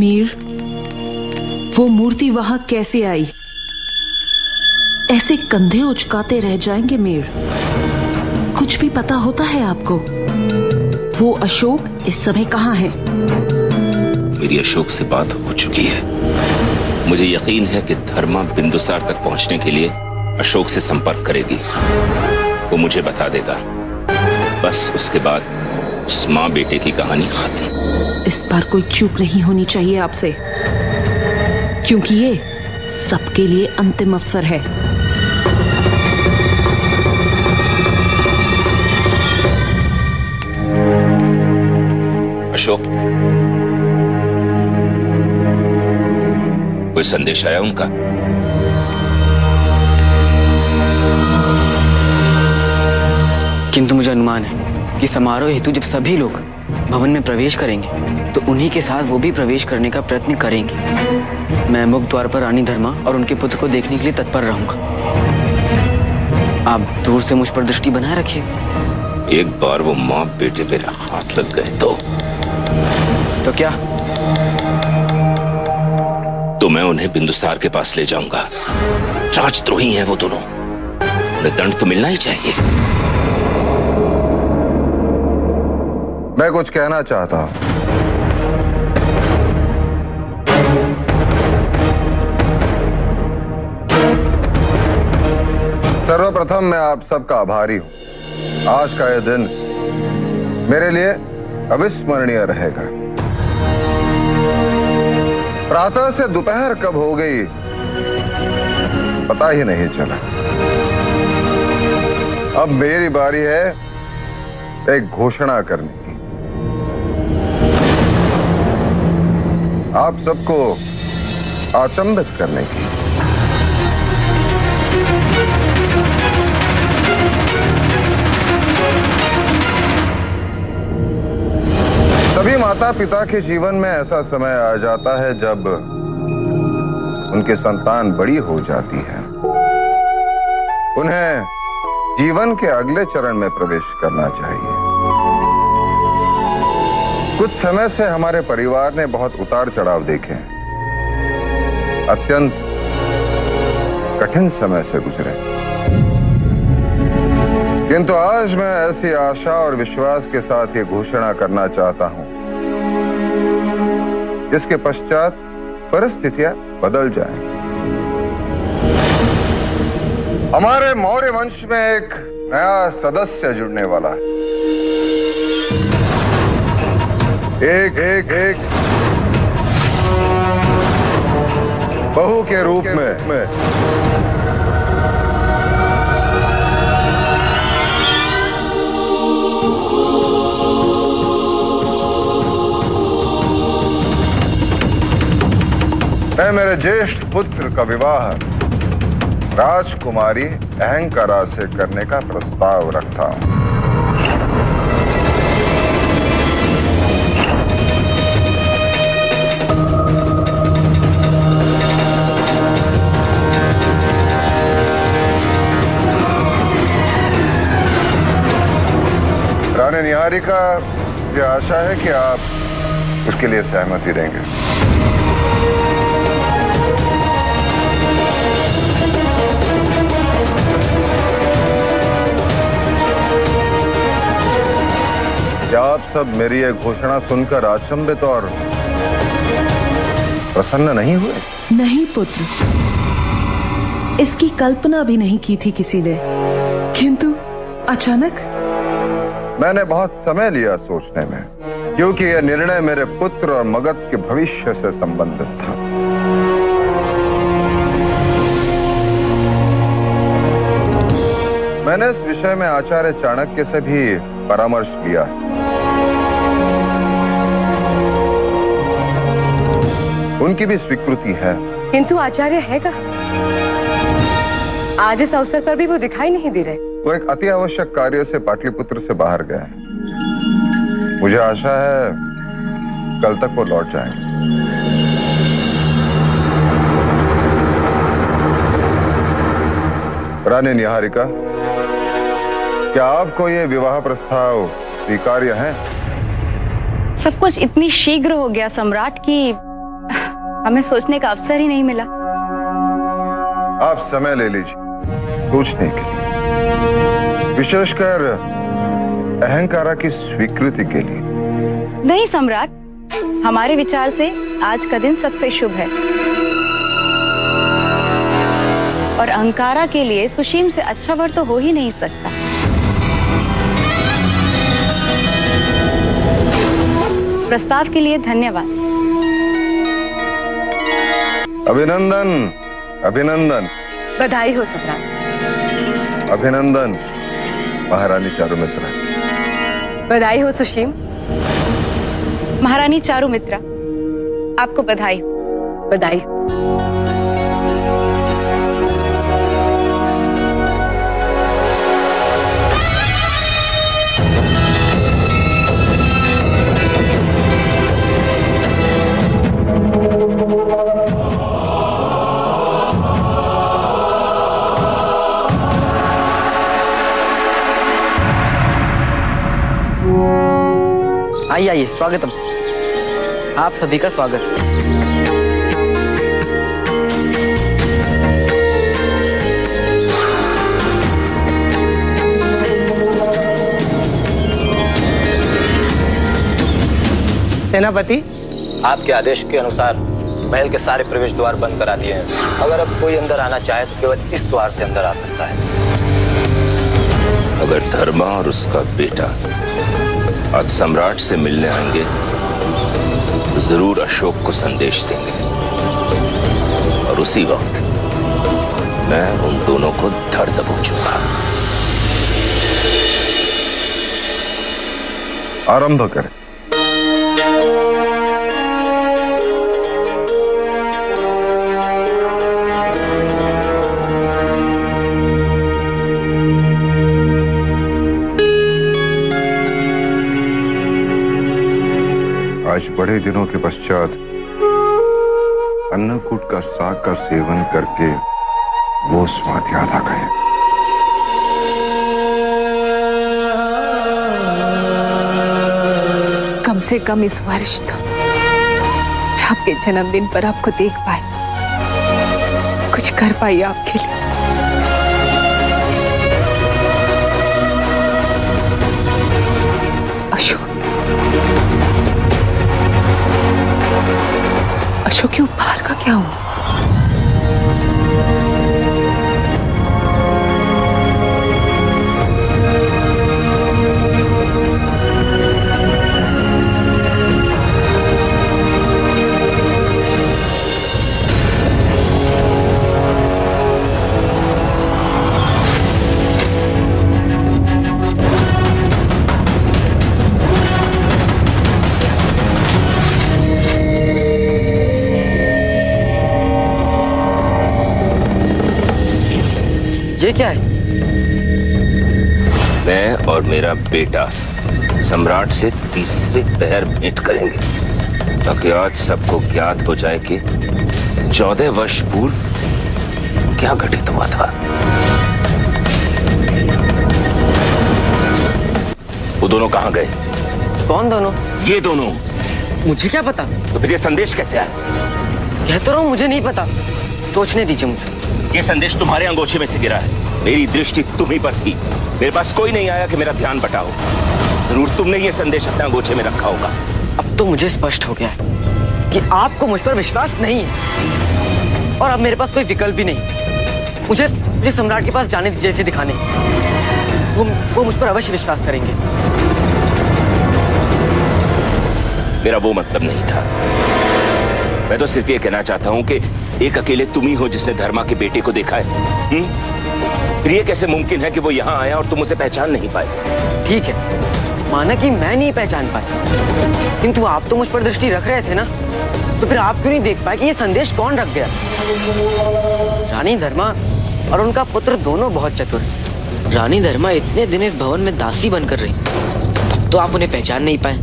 मीर, वो मूर्ति वहां कैसे आई? ऐसे कंधे उचकाते रह जाएंगे मीर। कुछ भी पता होता है आपको? वो अशोक इस समय कहाँ है? मेरी अशोक से बात हो चुकी है। मुझे यकीन है कि धर्मा बिंदुसार तक पहुंचने के लिए अशोक से संपर्क करेगी। वो मुझे बता देगा। बस उसके बाद उस माँ बेटे की कहानी खत्म। इस बार कोई चूक नहीं होनी चाहिए आपसे, क्योंकि ये सबके लिए अंतिम अवसर है। अशोक, कोई संदेश आया उनका? किंतु मुझे अनुमान है कि समारोह हेतु जब सभी लोग भवन में प्रवेश करेंगे तो उन्हीं के साथ वो भी प्रवेश करने का प्रयत्न करेंगे। मैं मुख्य द्वार पर रानी धर्मा और उनके पुत्र को देखने के लिए तत्पर रहूंगा। आप दूर से मुझ पर दृष्टि बनाए रखिए। एक बार वो माँ बेटे मेरे हाथ लग गए तो क्या? तो मैं उन्हें बिंदुसार के पास ले जाऊंगा। राजद्रोही हैं वो दोनों, उन्हें दंड तो मिलना ही चाहिए। मैं कुछ कहना चाहता हूं। सर्वप्रथम मैं आप सबका आभारी हूं। आज का यह दिन मेरे लिए अविस्मरणीय रहेगा। प्रातः से दोपहर कब हो गई पता ही नहीं चला। अब मेरी बारी है एक घोषणा करने की। आप सबको आचंबित करने की। सभी माता पिता के जीवन में ऐसा समय आ जाता है जब उनकी संतान बड़ी हो जाती है। उन्हें जीवन के अगले चरण में प्रवेश करना चाहिए। कुछ समय से हमारे परिवार ने बहुत उतार चढ़ाव देखे हैं। अत्यंत कठिन समय से गुजरे, किंतु आज मैं ऐसी आशा और विश्वास के साथ ये घोषणा करना चाहता हूं जिसके पश्चात परिस्थितियां बदल जाएं। हमारे मौर्य वंश में एक नया सदस्य जुड़ने वाला है। एक बहू के रूप में मैं मेरे ज्येष्ठ पुत्र का विवाह राजकुमारी अहंकारा से करने का प्रस्ताव रखता हूं। रानी निहारिका, मुझे आशा है कि आप उसके लिए सहमति देंगे। क्या आप सब मेरी यह घोषणा सुनकर अचंभित और प्रसन्न नहीं हुए? नहीं पुत्र, इसकी कल्पना भी नहीं की थी किसी ने, किंतु अचानक। मैंने बहुत समय लिया सोचने में, क्योंकि यह निर्णय मेरे पुत्र और मगध के भविष्य से संबंधित था। मैंने इस विषय में आचार्य चाणक्य से भी परामर्श लिया। उनकी भी स्वीकृति है। किंतु आचार्य है कहाँ? आज इस अवसर पर भी वो दिखाई नहीं दे रहे। वो एक अति आवश्यक कार्य से पाटलिपुत्र से बाहर गए हैं। मुझे आशा है कल तक वो लौट जाएंगे। रानी निहारिका, क्या आपको ये विवाह प्रस्ताव स्वीकार्य है? सब कुछ इतनी शीघ्र हो गया सम्राट की हमें सोचने का अवसर ही नहीं मिला। आप समय ले लीजिए सोचने के लिए, विशेषकर अहंकारा की स्वीकृति के लिए। नहीं सम्राट, हमारे विचार से आज का दिन सबसे शुभ है और अहंकारा के लिए सुशीम से अच्छा वर तो हो ही नहीं सकता। प्रस्ताव के लिए धन्यवाद। अभिनंदन अभिनंदन। बधाई हो सम्राट। अभिनंदन महारानी चारुमित्रा। बधाई हो सुशीम। महारानी चारुमित्रा, आपको बधाई। बधाई। आइए आइए, स्वागतम। आप सभी का स्वागत। सेनापति, आपके आदेश के अनुसार महल के सारे प्रवेश द्वार बंद करा दिए हैं। अगर अब कोई अंदर आना चाहे तो केवल इस द्वार से अंदर आ सकता है। अगर धर्मा और उसका बेटा आज सम्राट से मिलने आएंगे तो जरूर अशोक को संदेश देंगे और उसी वक्त मैं उन दोनों को धर दबोचूंगा। आरंभ करें। आज बड़े दिनों के पश्चात अन्नकूट का साग का सेवन करके वो स्वाद याद आ गए। कम से कम इस वर्ष तो मैं आपके जन्मदिन पर आपको देख पाई, कुछ कर पाई आपके लिए। अशोक के उपहार का क्या हुआ? ये क्या है? मैं और मेरा बेटा सम्राट से तीसरे पहर भेंट करेंगे ताकि आज सबको ज्ञात हो जाए कि 14 वर्ष पूर्व क्या घटित हुआ था। वो दोनों कहां गए? कौन दोनों? ये दोनों। मुझे क्या पता? तो फिर ये संदेश कैसे आया? कह तो रहा हूं मुझे नहीं पता, सोचने दीजिए मुझे। ये संदेश तुम्हारे अंगोछे में से गिरा है। मेरी दृष्टि तुम ही पर थी। मेरे पास कोई नहीं आया कि मेरा ध्यान बटाओ। जरूर तुमने ये संदेश अपने अंगोछे में रखा होगा। अब तो मुझे स्पष्ट हो गया है कि आपको मुझ पर विश्वास नहीं है और अब मेरे पास कोई विकल्प भी नहीं। मुझे सम्राट के पास जाने दीजिए इसे दिखाने। वो मुझ पर अवश्य विश्वास करेंगे। मेरा वो मतलब नहीं था। मैं तो सिर्फ ये कहना चाहता हूं कि एक अकेले तुम ही हो जिसने धर्मा के बेटे को देखा है। फिर ये कैसे मुमकिन है कि वो यहाँ आया और तुम उसे पहचान नहीं पाए? ठीक है, माना कि मैं नहीं पहचान पाई, किंतु आप तो मुझ पर दृष्टि रख रहे थे ना, तो फिर आप क्यों नहीं देख पाए कि ये संदेश कौन रख गया? रानी धर्मा और उनका पुत्र दोनों बहुत चतुर हैं। रानी धर्मा इतने दिन इस भवन में दासी बनकर रही, तब तो आप उन्हें पहचान नहीं पाए,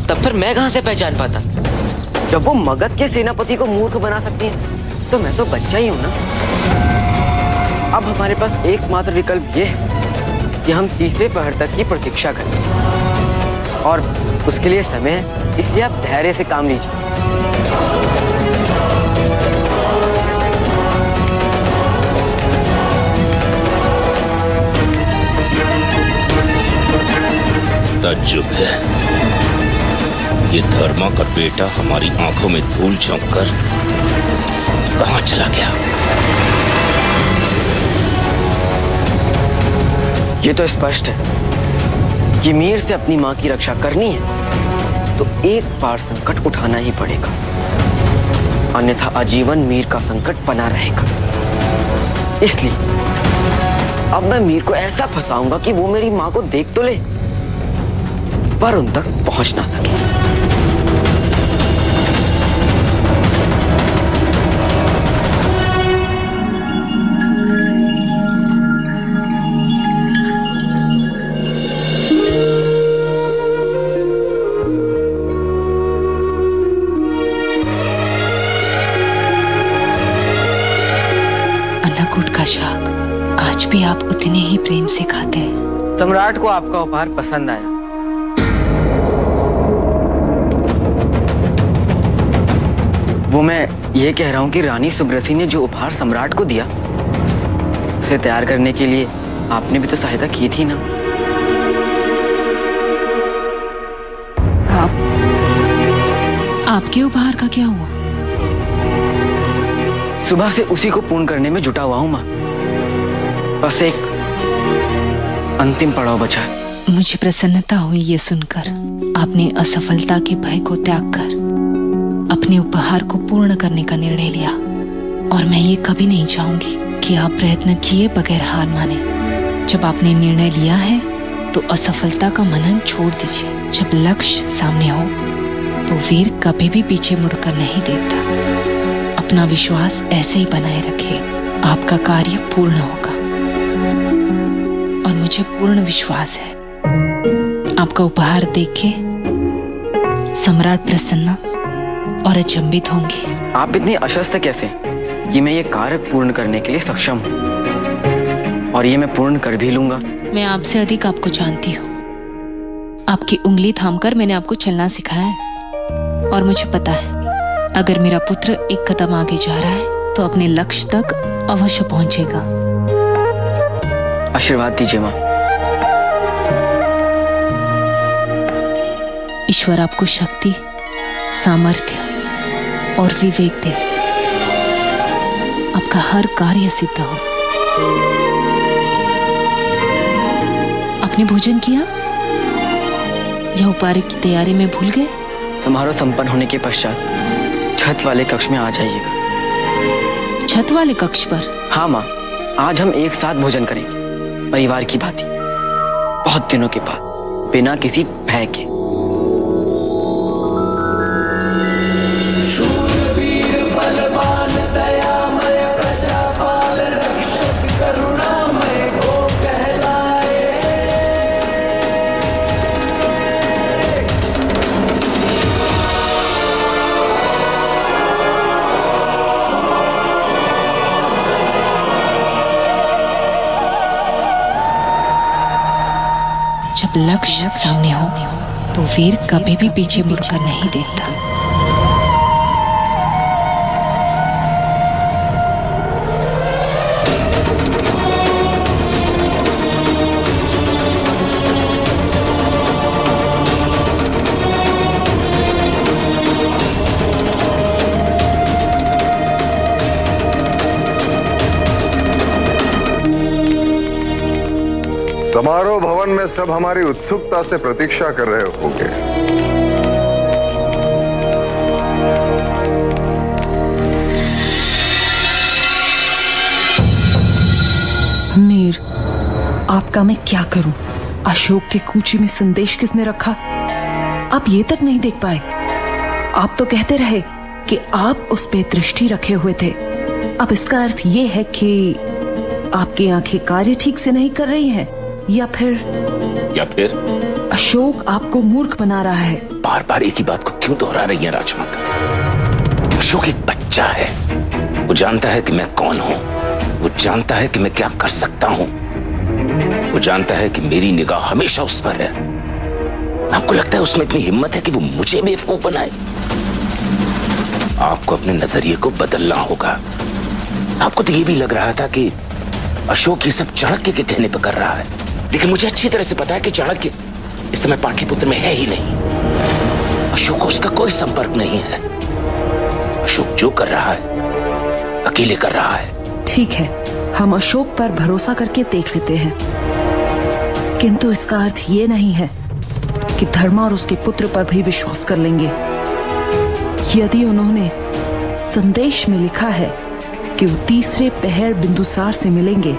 तब फिर मैं कहां से पहचान पाता? जब वो मगध के सेनापति को मूर्ख बना सकती है तो मैं तो बच्चा ही हूं ना। अब हमारे पास एकमात्र विकल्प ये है कि हम तीसरे पहर तक की प्रतीक्षा करें और उसके लिए समय है, इसलिए आप धैर्य से काम लीजिए। ताज्जुब है, ये धर्मा का बेटा हमारी आंखों में धूल झोंक कर कहां चला गया? ये तो स्पष्ट है कि मीर से अपनी मां की रक्षा करनी है तो एक बार संकट उठाना ही पड़ेगा, अन्यथा आजीवन मीर का संकट बना रहेगा। इसलिए अब मैं मीर को ऐसा फंसाऊंगा कि वो मेरी मां को देख तो ले पर उन तक पहुंच ना सके। अन्नकूट का शाक आज भी आप उतने ही प्रेम से खाते हैं। सम्राट को आपका उपहार पसंद आया। वो मैं ये कह रहा हूं कि रानी सुब्रसी ने जो उपहार सम्राट को दिया उसे तैयार करने के लिए आपने भी तो सहायता की थी ना। आपके उपहार का क्या हुआ? सुबह से उसी को पूर्ण करने में जुटा हुआ हूं मां। बस एक अंतिम पड़ाव बचा है। मुझे प्रसन्नता हुई ये सुनकर। आपने असफलता के भय को त्याग कर अपने उपहार को पूर्ण करने का निर्णय लिया, और मैं ये कभी नहीं चाहूंगी कि आप प्रयत्न किए बगैर हार माने। जब आपने निर्णय लिया है तो असफलता का मनन छोड़ दीजिए। जब लक्ष्य सामने हो तो वीर कभी भी पीछे मुड़कर नहीं देखता। अपना विश्वास ऐसे ही बनाए रखिए, आपका कार्य पूर्ण होगा और मुझे पूर्ण विश्वास है आपका उपहार देख के सम्राट प्रसन्न और अचंभित होंगे। आप इतनी अशक्त कैसे कि मैं ये कार्य पूर्ण करने के लिए सक्षम हूं, और ये मैं पूर्ण कर भी लूंगा। मैं आपसे अधिक आपको जानती हूँ। आपकी उंगली थामकर मैंने आपको चलना सिखाया है, और मुझे पता है अगर मेरा पुत्र एक कदम आगे जा रहा है तो अपने लक्ष्य तक अवश्य पहुंचेगा। आशीर्वाद दीजिए मां। ईश्वर आपको शक्ति, सामर्थ्य और विवेक दे। आपका हर कार्य सिद्ध हो। आपने भोजन किया या उपहार की तैयारी में भूल गए? समारोह संपन्न होने के पश्चात छत वाले कक्ष में आ जाइएगा। छत वाले कक्ष पर? हाँ माँ, आज हम एक साथ भोजन करेंगे, परिवार की भांति, बहुत दिनों के बाद, बिना किसी भय के। जब लक्ष्य सामने हो तो वीर कभी भी पीछे मुड़कर नहीं देखता। समारोह भवन में सब हमारी उत्सुकता से प्रतीक्षा कर रहे होंगे। मीर, आपका मैं क्या करूं? अशोक के कूचे में संदेश किसने रखा? आप ये तक नहीं देख पाए। आप तो कहते रहे कि आप उस पे दृष्टि रखे हुए थे। अब इसका अर्थ ये है कि आपकी आंखें कार्य ठीक से नहीं कर रही हैं, या फिर अशोक आपको मूर्ख बना रहा है। बार बार एक ही बात को क्यों दोहरा रही है राजमाता? अशोक एक बच्चा है। वो जानता है कि मैं कौन हूं, वो जानता है कि मैं क्या कर सकता हूं, वो जानता है कि मेरी निगाह हमेशा उस पर है। आपको लगता है उसमें इतनी हिम्मत है कि वो मुझे बेवकूफ बनाए? आपको अपने नजरिए को बदलना होगा। आपको तो ये भी लग रहा था कि अशोक ये सब चाणक्य के कहने पर कर रहा है, लेकिन मुझे अच्छी तरह से पता है कि चाणक्य इस समय पाटलिपुत्र में है ही नहीं। अशोक उसका कोई संपर्क नहीं है। अशोक जो कर रहा है अकेले कर रहा है। ठीक है, हम अशोक पर भरोसा करके देख लेते हैं, किंतु इसका अर्थ ये नहीं है कि धर्मा और उसके पुत्र पर भी विश्वास कर लेंगे। यदि उन्होंने संदेश में लिखा है कि वो तीसरे पहर बिंदुसार से मिलेंगे,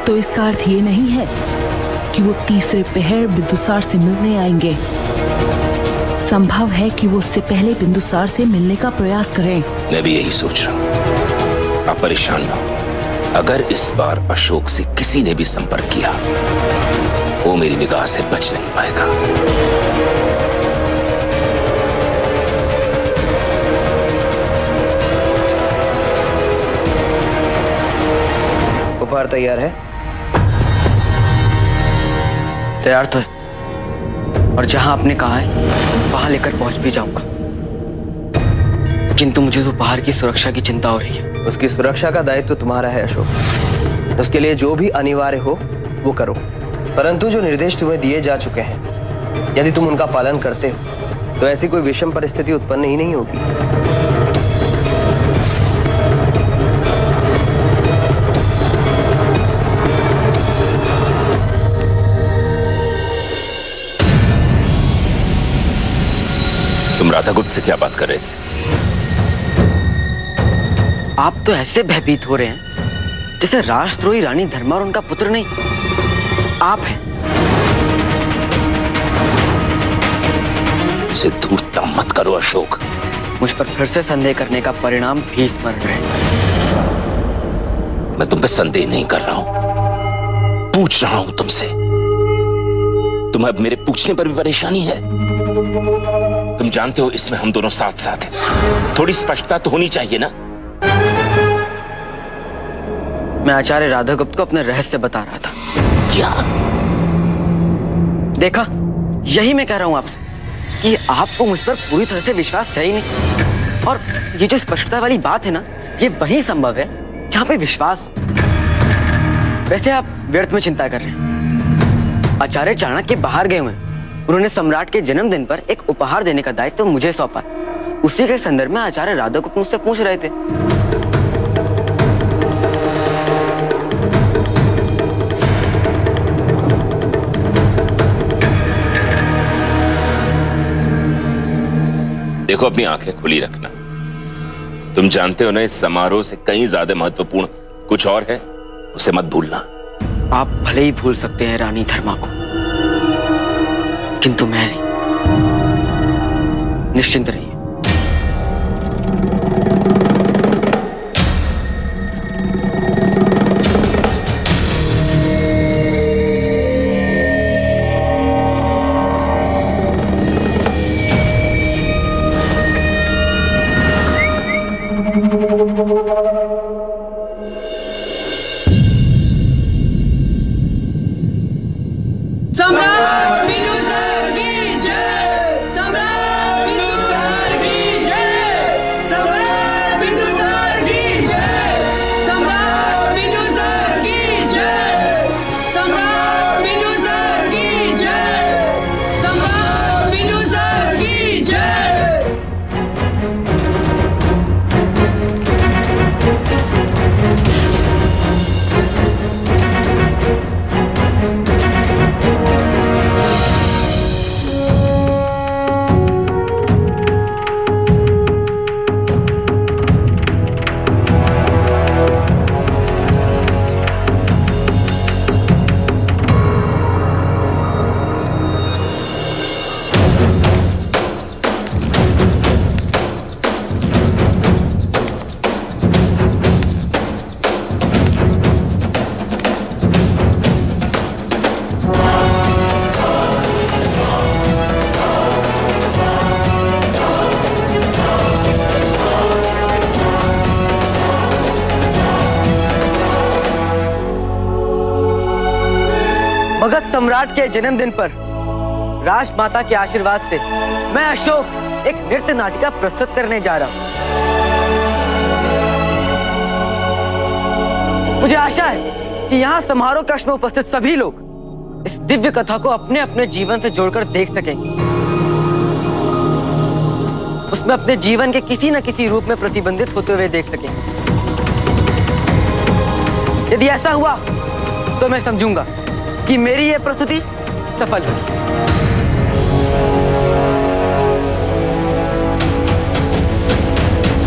तो इसका अर्थ ये नहीं है कि वो तीसरे पहर बिंदुसार से मिलने आएंगे। संभव है कि वो उससे पहले बिंदुसार से मिलने का प्रयास करें। मैं भी यही सोच रहा हूं। आप परेशान ना हो। अगर इस बार अशोक से किसी ने भी संपर्क किया, वो मेरी निगाह से बच नहीं पाएगा। उपहार तैयार है? तैयार तो है, और जहां आपने कहा है वहां लेकर पहुंच भी जाऊंगा, किंतु मुझे तो उपहार की सुरक्षा की चिंता हो रही है। उसकी सुरक्षा का दायित्व तुम्हारा है अशोक। उसके लिए जो भी अनिवार्य हो वो करो, परंतु जो निर्देश तुम्हें दिए जा चुके हैं, यदि तुम उनका पालन करते हो तो ऐसी कोई विषम परिस्थिति उत्पन्न ही नहीं होगी। तुम राधा गुप्त से क्या बात कर रहे थे? आप तो ऐसे भयभीत हो रहे हैं जैसे राष्ट्रद्रोही रानी धर्मा और उनका पुत्र नहीं, आप हैं। इसे धूर्तता मत करो अशोक। मुझ पर फिर से संदेह करने का परिणाम भी स्मरण रहे। मैं तुम पे संदेह नहीं कर रहा हूं, पूछ रहा हूं तुमसे। तुम्हें अब मेरे पूछने पर भी परेशानी है? तुम जानते हो इसमें हम दोनों साथ साथ हैं। थोड़ी स्पष्टता तो होनी चाहिए ना। मैं आचार्य राधागुप्त को अपने रहस्य बता रहा था। क्या? देखा, यही मैं कह रहा हूं आपसे कि आपको मुझ पर पूरी तरह से विश्वास है ही नहीं। और ये जो स्पष्टता वाली बात है ना, ये वही संभव है जहां पे विश्वास हो। वैसे आप व्यर्थ में चिंता कर रहे हैं। आचार्य चाणक्य बाहर गए हुए हैं। उन्होंने सम्राट के जन्मदिन पर एक उपहार देने का दायित्व मुझे सौंपा। उसी के संदर्भ में आचार्य राधागुप्त मुझसे पूछ रहे थे। देखो, अपनी आंखें खुली रखना। तुम जानते हो ना, इस समारोह से कहीं ज्यादा महत्वपूर्ण कुछ और है, उसे मत भूलना। आप भले ही भूल सकते हैं रानी धर्मा को, किंतु मैं नहीं। निश्चिंत रहिए। मगध सम्राट के जन्मदिन पर राजमाता के आशीर्वाद से मैं अशोक एक नृत्य नाटिका प्रस्तुत करने जा रहा हूं। मुझे आशा है कि यहाँ समारोह कक्ष में उपस्थित सभी लोग इस दिव्य कथा को अपने अपने जीवन से जोड़कर देख सके, उसमें अपने जीवन के किसी न किसी रूप में प्रतिबंधित होते हुए देख सके। यदि ऐसा हुआ तो मैं समझूंगा कि मेरी यह प्रस्तुति सफल हुई।